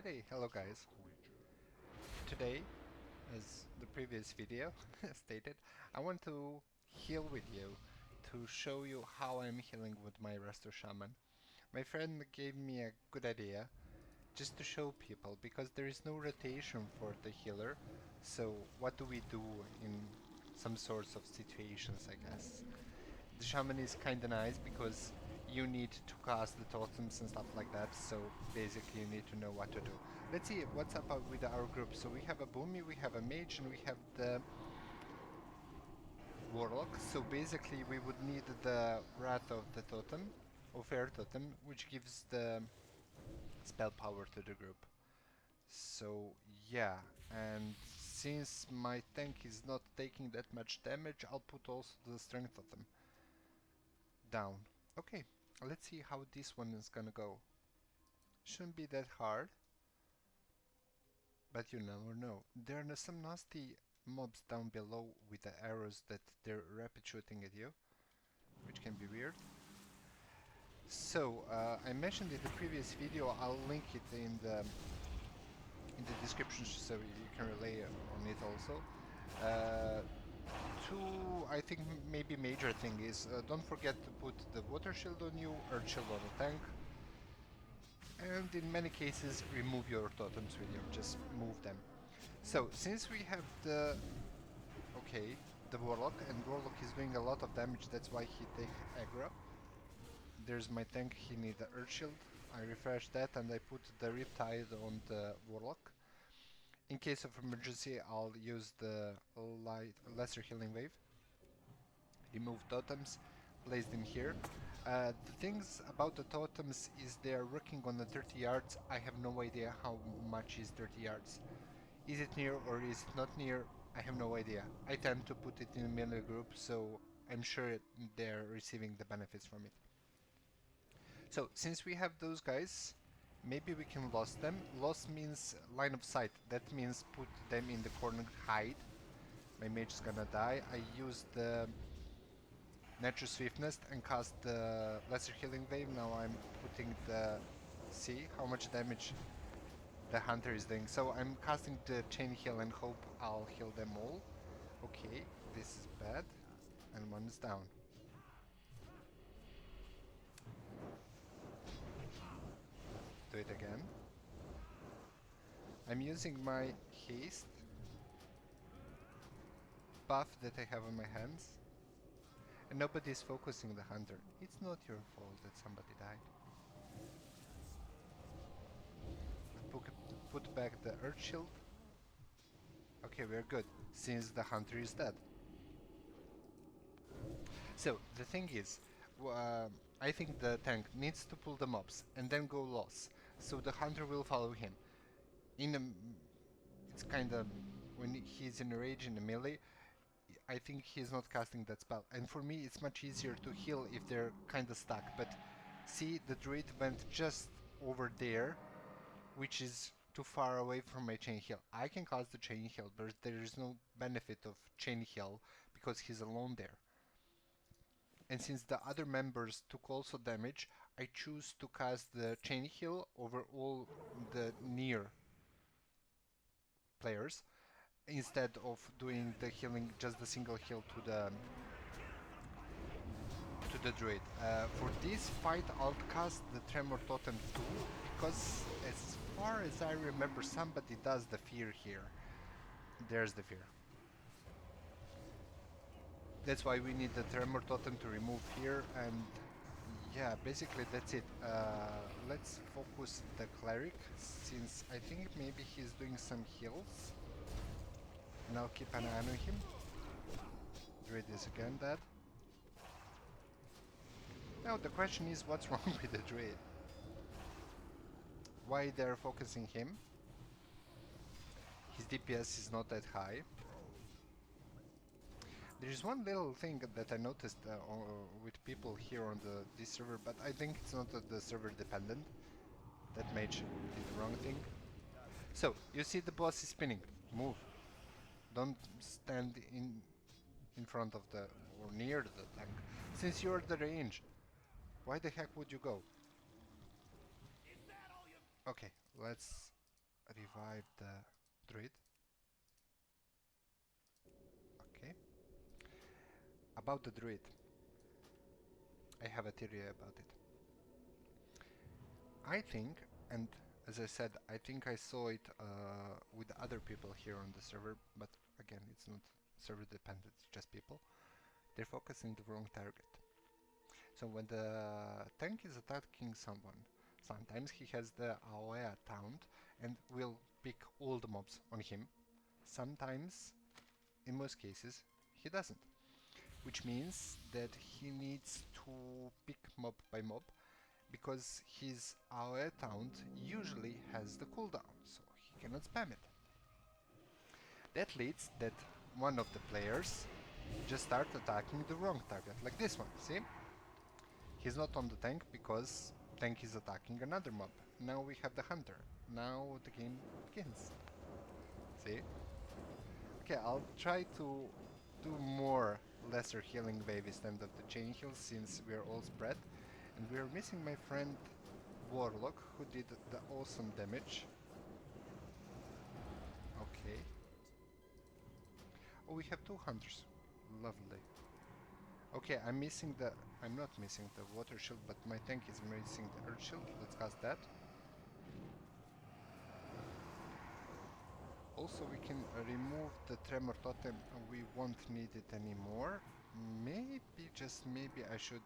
Friday. Hello guys. Today, as the previous video stated, I want to heal with you to show you how I'm healing with my Resto Shaman. My friend gave me a good idea just to show people because there is no rotation for the healer. So what do we do in some sorts of situations, I guess? The shaman is kinda nice because you need to cast the totems and stuff like that, so basically you need to know what to do. Let's see what's up with our group. So we have a Boomy, we have a Mage, and we have the Warlock. So basically we would need the Wrath of the Totem, of Air Totem, which gives the spell power to the group. So yeah, and since my tank is not taking that much damage, I'll put also the Strength Totem down. Okay, let's see how this one is gonna go. Shouldn't be that hard, but you never know. There are some nasty mobs down below with the arrows that they're rapid shooting at you, which can be weird. So, I mentioned in the previous video, I'll link it in the description so you can relay on it also. Two, I think maybe major thing is don't forget to put the water shield on you, earth shield on the tank, and in many cases remove your totems with you, just move them. So since we have the Warlock, and Warlock is doing a lot of damage, that's why he takes aggro. There's my tank, he needs the earth shield. I refresh that and I put the Riptide on the Warlock. In case of emergency, I'll use the lesser healing wave. Remove totems, place them here. The things about the totems is they are working on the 30 yards. I have no idea how much is 30 yards. Is it near or is it not near? I have no idea. I tend to put it in a melee group, so I'm sure they're receiving the benefits from it. So, since we have those guys, maybe we can lost them. Lost means line of sight. That means put them in the corner, hide. My mage is gonna die. I use the Natural Swiftness and cast the Lesser Healing Wave. Now I'm putting the... See how much damage the Hunter is doing. So I'm casting the Chain Heal and hope I'll heal them all. Okay, this is bad. And one is down. Do it again. I'm using my haste buff that I have on my hands. And nobody is focusing the Hunter. It's not your fault that somebody died. Put back the Earth Shield. Okay, we're good, since the Hunter is dead. So, the thing is, I think the tank needs to pull the mobs and then go loss, so the Hunter will follow him. It's kinda... when he's in a rage in the melee, I think he's not casting that spell. And for me, it's much easier to heal if they're kinda stuck. But see, the druid went just over there, which is too far away from my chain heal. I can cast the chain heal, but there is no benefit of chain heal because he's alone there. And since the other members took also damage, I choose to cast the chain heal over all the near players instead of doing the healing, just the single heal to the druid. For this fight, I'll cast the Tremor Totem too, because as far as I remember, somebody does the fear here. There's the fear. That's why we need the Tremor Totem to remove here, and yeah, basically that's it. Let's focus the Cleric, since I think maybe he's doing some heals. And I'll keep an eye on him. Druid is again dead. Now the question is, what's wrong with the Druid? Why they're focusing him? His DPS is not that high. There is one little thing that I noticed with people here on this server, but I think it's not the server dependent. That mage did the wrong thing. So, you see the boss is spinning. Move. Don't stand in front of the... or near the tank. Since you're at the range, why the heck would you go? Okay, let's revive the druid. Okay. About the druid, I have a theory about it. I think, and as I said, I think I saw it with other people here on the server, but again, it's not server dependent, it's just people. They're focusing the wrong target. So when the tank is attacking someone, sometimes he has the AoE taunt and will pick all the mobs on him. Sometimes, in most cases, he doesn't. Which means that he needs to pick mob by mob because his AoE taunt usually has the cooldown, so he cannot spam it. That leads that one of the players just start attacking the wrong target, like this one, see? He's not on the tank because tank is attacking another mob. Now we have the hunter. Now the game begins. See? Okay, I'll try to do more lesser healing wave instead of the chain heals since we're all spread. And we're missing my friend Warlock who did the awesome damage. Okay. Oh, we have two hunters. Lovely. Okay, I'm not missing the water shield, but my tank is missing the earth shield. Let's cast that. Also, we can remove the tremor totem. We won't need it anymore. Maybe, just maybe, I should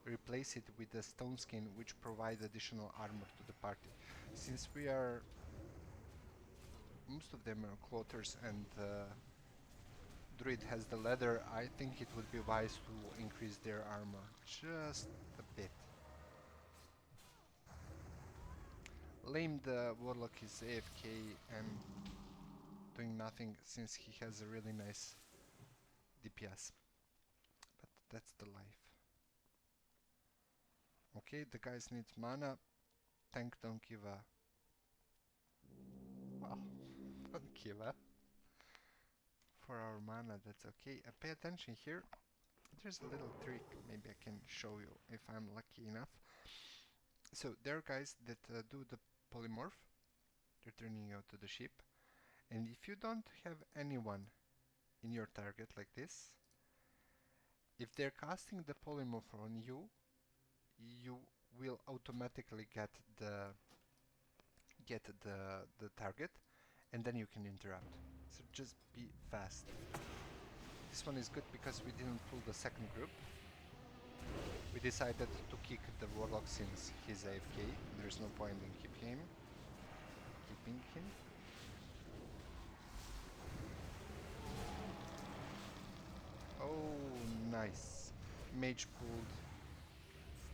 replace it with the stone skin, which provide additional armor to the party. Since we are... most of them are clothers and druid has the leather, I think it would be wise to increase their armor just a bit. Lame the warlock is AFK and doing nothing since he has a really nice DPS. But that's the life. Okay, the guys need mana. Tank don't give a... well, don't give a... for our mana, that's okay. Pay attention here. There's a little trick, maybe I can show you if I'm lucky enough. So there are guys that do the polymorph. They're turning out to the sheep. And if you don't have anyone in your target like this, if they're casting the polymorph on you, you will automatically get the target, and then you can interrupt. So just be fast. This one is good because we didn't pull the second group. We decided to kick the warlock since he's AFK. There's no point in keeping him. Oh, nice. Mage pulled.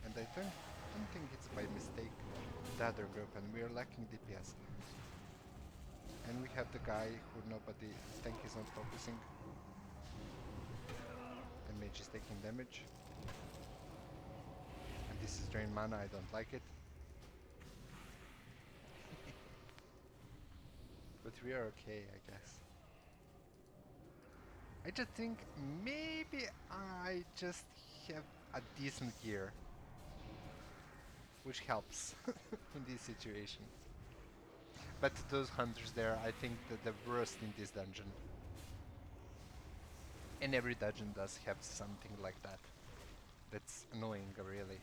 And I don't think it's by mistake the other group, and we are lacking DPS. And we have the guy who tank is not focusing. And mage is taking damage. And this is drain mana, I don't like it. But we are okay, I guess. I just think maybe I just have a decent gear, which helps in this situation. But those hunters there, I think that the worst in this dungeon. And every dungeon does have something like that. That's annoying, really.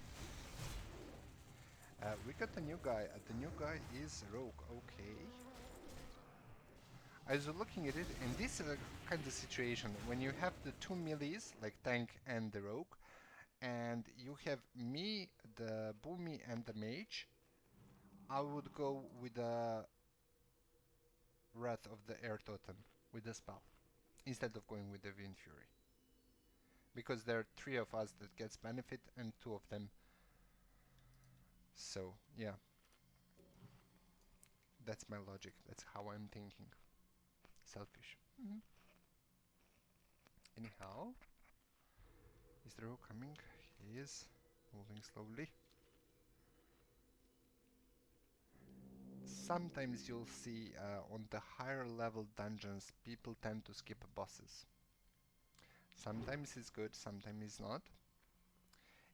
We got a new guy. The new guy is Rogue. Okay. I was looking at it, and this is a kind of situation when you have the two melees, like tank and the rogue, and you have me, the boomy, and the mage. I would go with the Wrath of the Air Totem with the spell instead of going with the Wind Fury, because there are three of us that gets benefit and two of them. So yeah, that's my logic. That's how I'm thinking. Selfish. Anyhow, is the rogue coming? He is moving slowly. Sometimes you'll see on the higher level dungeons people tend to skip bosses. Sometimes it's good, sometimes it's not.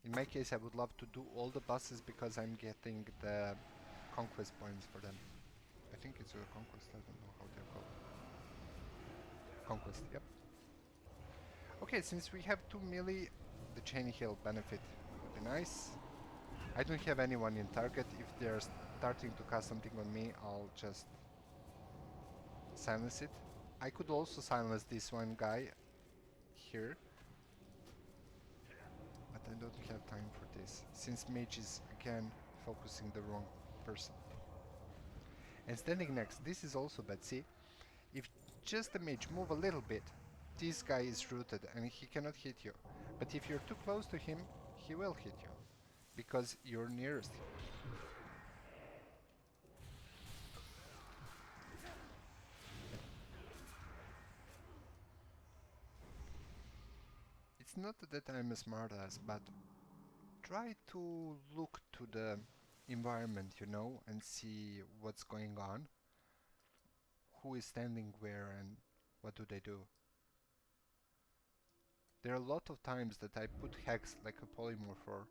In my case, I would love to do all the bosses because I'm getting the conquest points for them. I think it's a conquest, I don't know how they're called. Conquest, yep. Okay, since we have 2 melee, the chain heal benefit would be nice. I don't have anyone in target. If they're starting to cast something on me, I'll just silence it. I could also silence this one guy here, but I don't have time for this, since mage is again focusing the wrong person. And standing next, this is also bad. See, if just the mage move a little bit, this guy is rooted and he cannot hit you. But if you're too close to him, he will hit you, because you're nearest him. It's not that I'm a smartass, but try to look to the environment, you know, and see what's going on. Who is standing where and what do they do? There are a lot of times that I put hex like a polymorph or,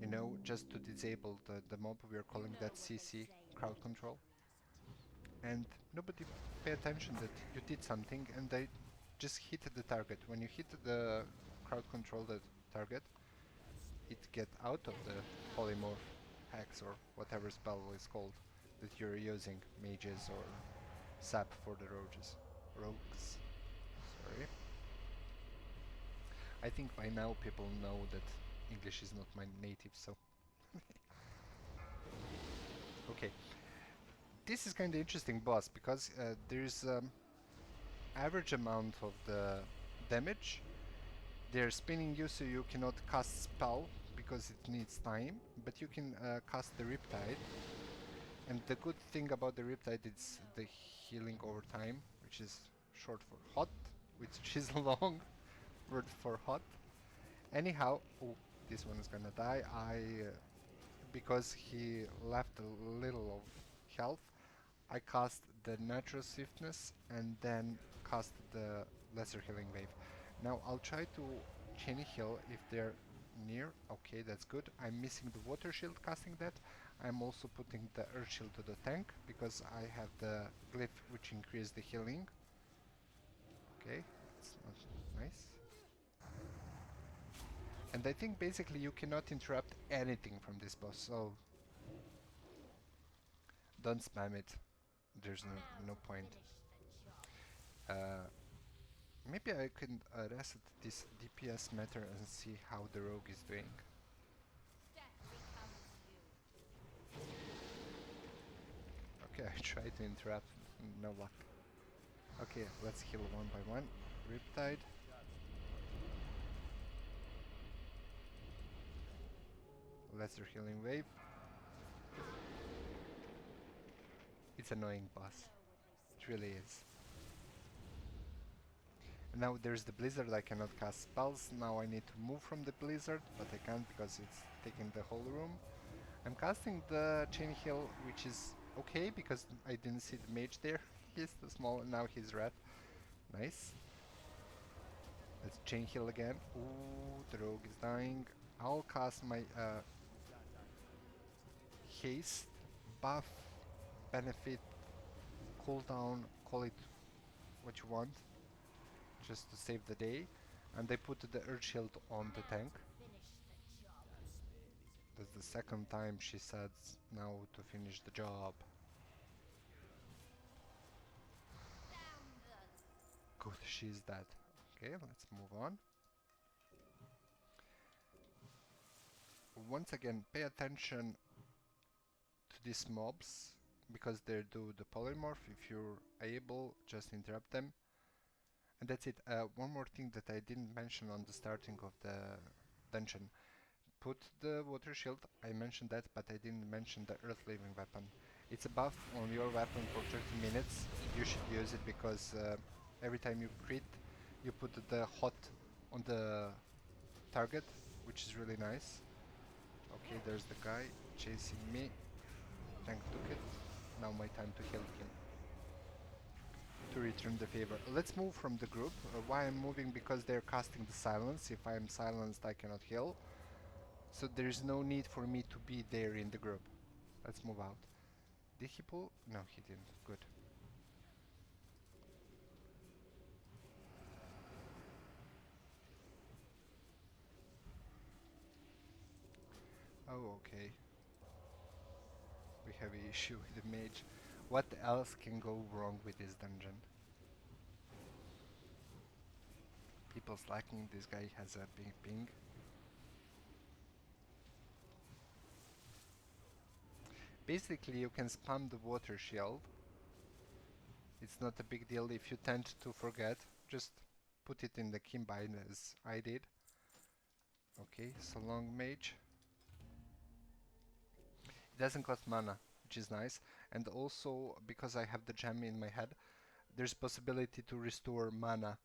you know, just to disable the mob. We are calling that CC, crowd control. And nobody pay attention that you did something and they just hit the target. When you hit the crowd control the target, it get out of the polymorph hex or whatever spell is called that you're using, mages or sap for the rogues. Sorry. I think by now people know that English is not my native, so okay. This is kind of interesting boss because there's average amount of the damage. They're spinning you so you cannot cast spell because it needs time, but you can cast the Riptide. And the good thing about the Riptide is the healing over time, which is short for hot, which is long word for hot. Anyhow, oh, this one is gonna die. Because he left a little of health, I cast the natural swiftness and then cast the lesser healing wave. Now I'll try to chain heal if they're near. Okay, that's good. I'm missing the water shield casting that. I'm also putting the earth shield to the tank because I have the glyph which increases the healing. Okay, it's not nice. And I think basically you cannot interrupt anything from this boss, so don't spam it. There's no point. Maybe I can reset this DPS meter and see how the rogue is doing. Okay, I tried to interrupt, no luck. Okay, let's heal one by one. Riptide. Lesser healing wave. It's annoying boss. It really is. Now there's the blizzard, I cannot cast spells. Now I need to move from the blizzard, but I can't because it's taking the whole room. I'm casting the chain heal, which is okay because I didn't see the mage there. He's too small and now he's red. Nice. Let's chain heal again. Ooh, the rogue is dying. I'll cast my haste, buff, benefit, cooldown, call it what you want, just to save the day. And I put the earth shield on the tank. That's the second time she said now to finish the job. Good, she's dead. Okay, let's move on. Once again, pay attention to these mobs because they do the polymorph. If you're able, just interrupt them. And that's it. One more thing that I didn't mention on the starting of the dungeon. Put the water shield, I mentioned that, but I didn't mention the earth living weapon. It's a buff on your weapon for 30 minutes. You should use it because every time you crit, you put the hot on the target, which is really nice. Okay, there's the guy chasing me. Tank took it. Now my time to heal him. To return the favor. Let's move from the group. Why I'm moving? Because they're casting the silence. If I am silenced, I cannot heal. So there is no need for me to be there in the group. Let's move out. Did he pull? No, he didn't. Good. Oh, okay. We have an issue with the mage. What else can go wrong with this dungeon? People slacking. This guy has a big ping. Basically, you can spam the water shield. It's not a big deal if you tend to forget. Just put it in the keybind as I did. Okay, so long mage. It doesn't cost mana, which is nice. And also, because I have the gem in my head, there's possibility to restore mana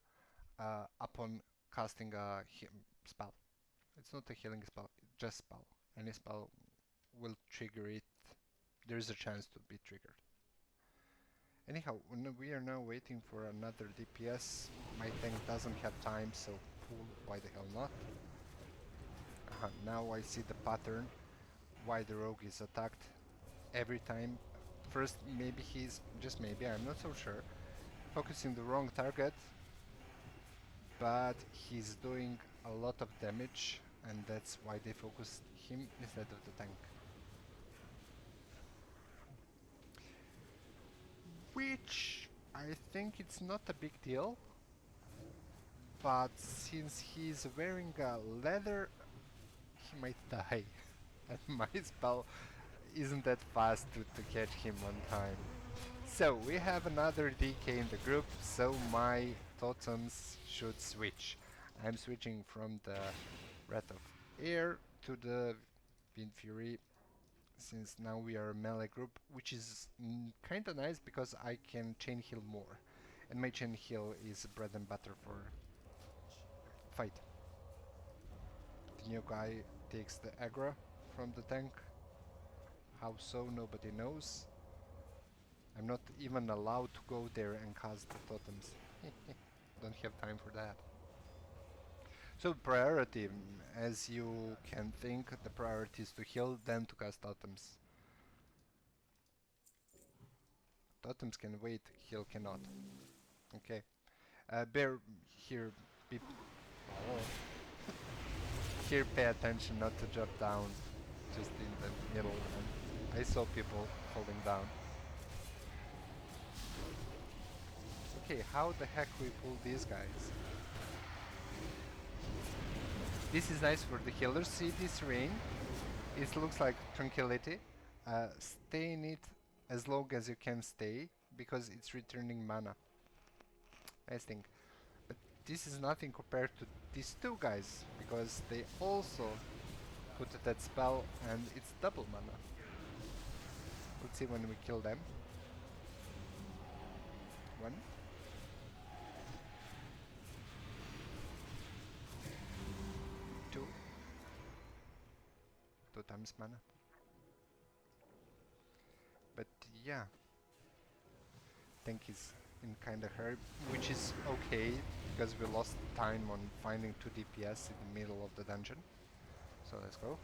upon casting a spell. It's not a healing spell, just spell. Any spell will trigger it. There's a chance to be triggered. Anyhow, we are now waiting for another DPS. My tank doesn't have time, so pull, why the hell not? Now I see the pattern, why the rogue is attacked every time. First, maybe he's, just maybe, I'm not so sure, focusing the wrong target, but he's doing a lot of damage, and that's why they focused him instead of the tank. Which I think it's not a big deal, but since he's wearing a leather, he might die. And my spell isn't that fast to catch him on time. So we have another DK in the group, so my totems should switch. I'm switching from the Wrath of Air to the Wind Fury, since now we are a melee group, which is kinda nice because I can chain heal more. And my chain heal is bread and butter for fight. The new guy takes the aggro from the tank. How so, nobody knows. I'm not even allowed to go there and cast the totems. Don't have time for that. So priority, as you can think, the priority is to heal, then to cast totems. Totems can wait, heal cannot. Okay. Bear here, be oh. Here pay attention not to drop down just in the middle, and I saw people falling down. Okay, how the heck we pull these guys? This is nice for the healers. See this rain? It looks like tranquility. Stay in it as long as you can stay, because it's returning mana. Nice thing. But this is nothing compared to these two guys, because they also put that spell and it's double mana. Let's see when we kill them. One. Two. 2 times mana. But yeah, tank is in kinda hurry, which is okay because we lost time on finding 2 DPS in the middle of the dungeon. So let's go.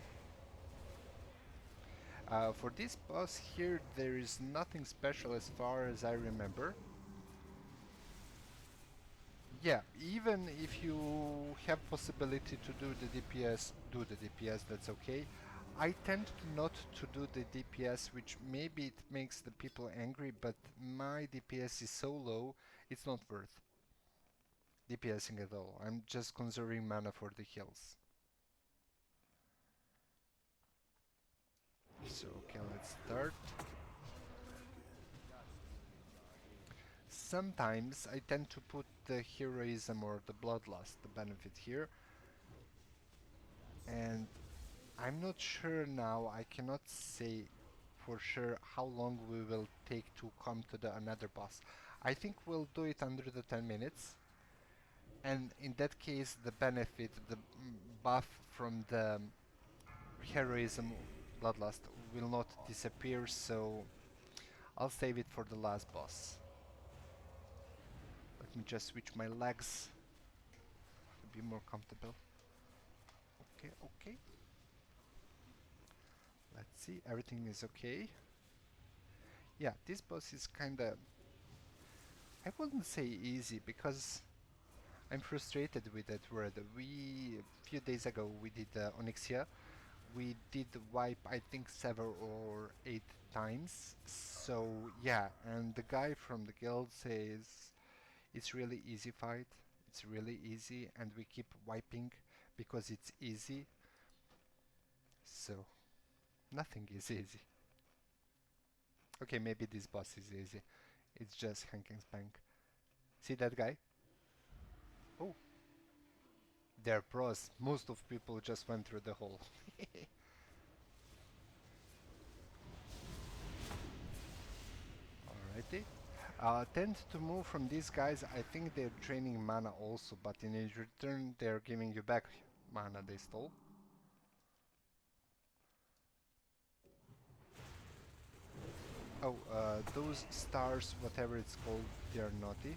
For this boss here, there is nothing special as far as I remember. Yeah, even if you have possibility to do the DPS, do the DPS, that's okay. I tend not to do the DPS, which maybe it makes the people angry, but my DPS is so low, it's not worth DPSing at all. I'm just conserving mana for the heals. So, okay, let's start. Sometimes I tend to put the heroism or the bloodlust, the benefit here. And I'm not sure now, I cannot say for sure how long we will take to come to the another boss. I think we'll do it under the 10 minutes. And in that case, the benefit, the buff from the heroism bloodlust will not disappear, so I'll save it for the last boss. Let me just switch my legs to be more comfortable. Okay, okay. Let's see, everything is okay. Yeah, this boss is kinda, I wouldn't say easy because I'm frustrated with that word. A few days ago we did Onyxia. We did wipe I think 7 or 8 times. So yeah, and the guy from the guild says it's really easy fight. It's really easy and we keep wiping because it's easy. So nothing is easy. Okay, maybe this boss is easy. It's just hank and spank. See that guy? Oh, they're pros. Most of people just went through the hole. Alrighty. Tend to move from these guys. I think they're draining mana also, but in return they're giving you back mana they stole. Oh, those stars, whatever it's called, they're naughty.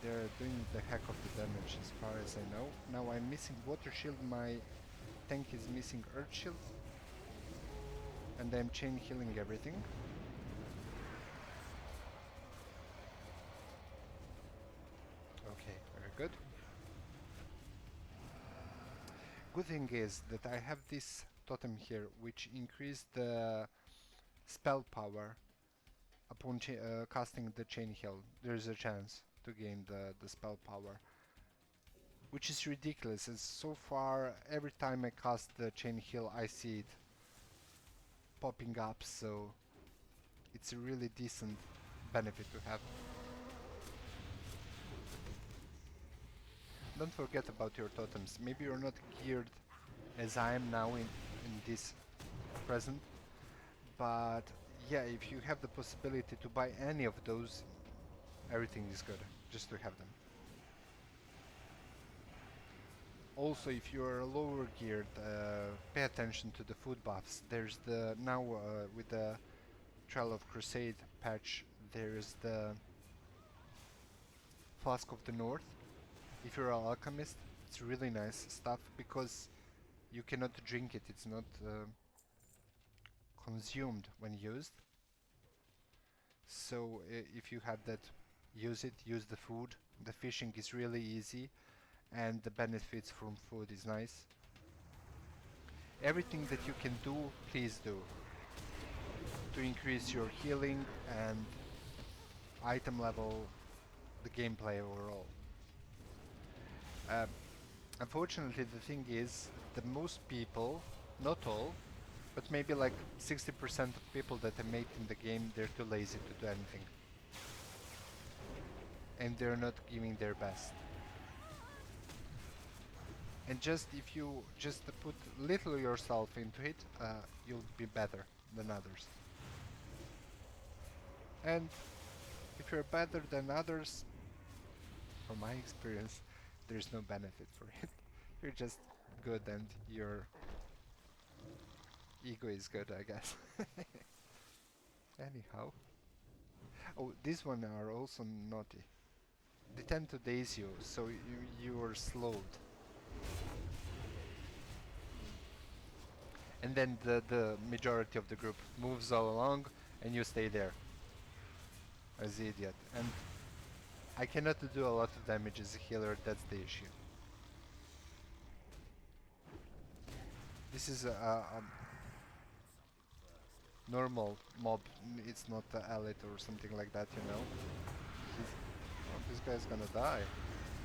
They're doing the heck of the damage as far as I know. Now I'm missing water shield, my tank is missing earth shield. And I'm chain healing everything. Okay, very good. Good thing is that I have this totem here, which increased the spell power upon casting the chain heal. There's a chance to gain the spell power, which is ridiculous, as so far every time I cast the chain heal I see it popping up, so it's a really decent benefit to have. Don't forget about your totems. Maybe you're not geared as I am now in this present, but yeah, if you have the possibility to buy any of those, everything is good, just to have them. Also, if you are lower geared, pay attention to the food buffs. There's the, now with the Trial of Crusade patch, there's the Flask of the North. If you're an alchemist, it's really nice stuff because you cannot drink it, it's not consumed when used. So if you have that, use it, use the food. The fishing is really easy and the benefits from food is nice. Everything that you can do, please do to increase your healing and item level, the gameplay overall. Uh, Unfortunately, the thing is that most people, not all, but maybe like 60% of people that I made in the game, they're too lazy to do anything. And they're not giving their best. And just if you just put little yourself into it, you'll be better than others. And if you're better than others, from my experience, there's no benefit for it. You're just good and your ego is good, I guess. Anyhow. Oh, these one are also naughty. They tend to daze you, so you are slowed. And then the majority of the group moves all along and you stay there as the idiot. And I cannot do a lot of damage as a healer, that's the issue. This is a normal mob, it's not the elite or something like that, you know. Oh, this guy's gonna die.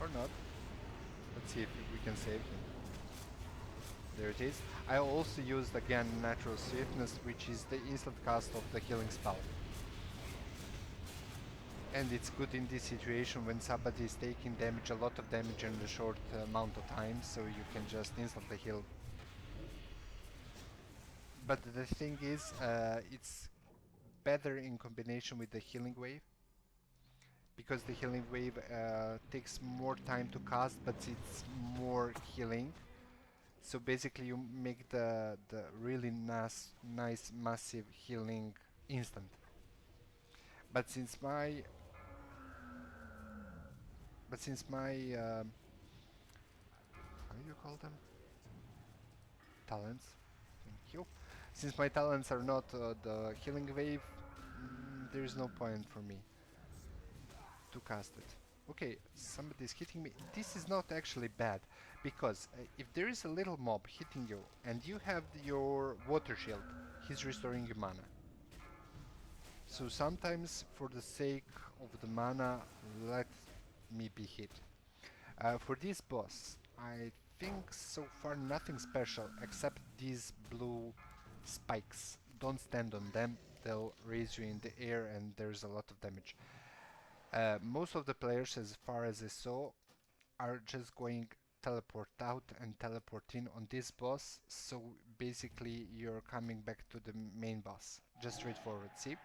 Or not. Let's see if we can save him. There it is. I also used again Natural Swiftness, which is the instant cast of the healing spell. And it's good in this situation when somebody is taking damage, a lot of damage in a short amount of time, so you can just instantly heal. But the thing is, it's better in combination with the healing wave, because the healing wave takes more time to cast, but it's more healing. So basically you make the really nice massive healing instant. But since my how do you call them? Talents. Thank you. Since my talents are not the healing wave, there is no point for me to cast it. Okay, somebody's hitting me. This is not actually bad, because if there is a little mob hitting you and you have your water shield, he's restoring you mana. So sometimes, for the sake of the mana, let me be hit. For this boss, I think so far nothing special except these blue spikes. Don't stand on them, they'll raise you in the air and there's a lot of damage. Most of the players, as far as I saw, are just going teleport out and teleport in on this boss, so basically you're coming back to the main boss. Just straightforward, see?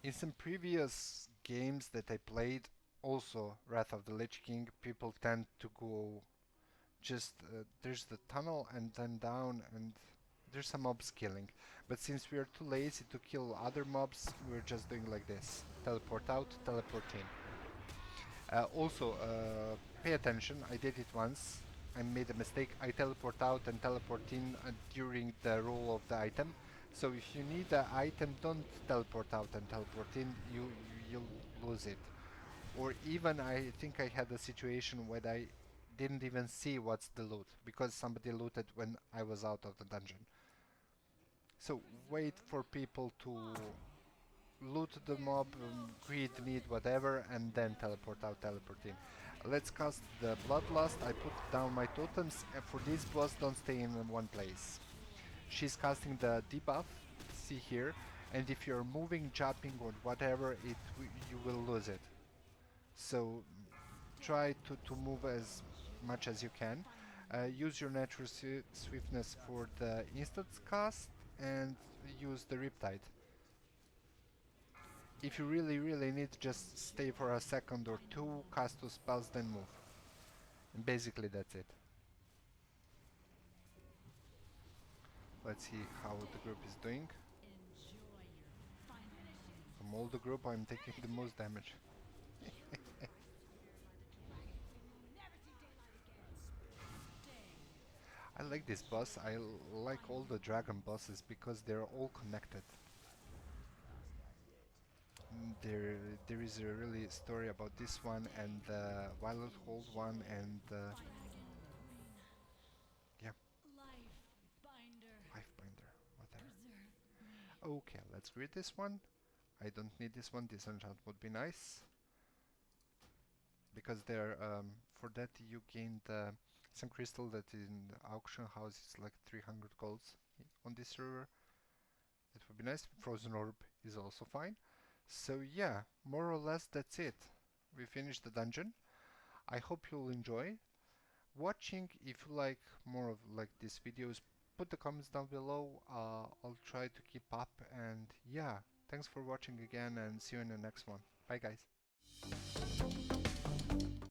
In some previous games that I played, also Wrath of the Lich King, people tend to go just there's the tunnel and then down, and there's some mobs killing. But since we are too lazy to kill other mobs, we're just doing like this. Teleport out, teleport in. Also, pay attention, I did it once. I made a mistake. I teleport out and teleport in during the roll of the item. So if you need the item, don't teleport out and teleport in. You'll lose it. Or even I think I had a situation where I didn't even see what's the loot because somebody looted when I was out of the dungeon. So wait for people to loot the mob, greed, need, whatever, and then teleport out, teleport in. Let's cast the Bloodlust. I put down my totems, and for this boss, don't stay in one place. She's casting the debuff, see here, and if you're moving, jumping, or whatever, you will lose it. So try to move as much as you can. Use your natural swiftness for the instant cast, and use the Riptide. If you really need, just stay for a second or two, cast two spells, then move. And basically that's it. Let's see how the group is doing. From all the group, I'm taking the most damage. I like this boss. I like all the dragon bosses because they're all connected. There is a really story about this one and the Violet Hold one and yeah, Lifebinder, whatever. Okay, let's read this one. I don't need this one. This enchant would be nice because there for that you gain some crystal that in the auction house is like 300 golds on this server. That would be nice. Frozen orb is also fine. So yeah, more or less that's it. We finished the dungeon. I hope you'll enjoy watching. If you like more of like these videos, put the comments down below. I'll try to keep up, and yeah, thanks for watching again and see you in the next one. Bye guys.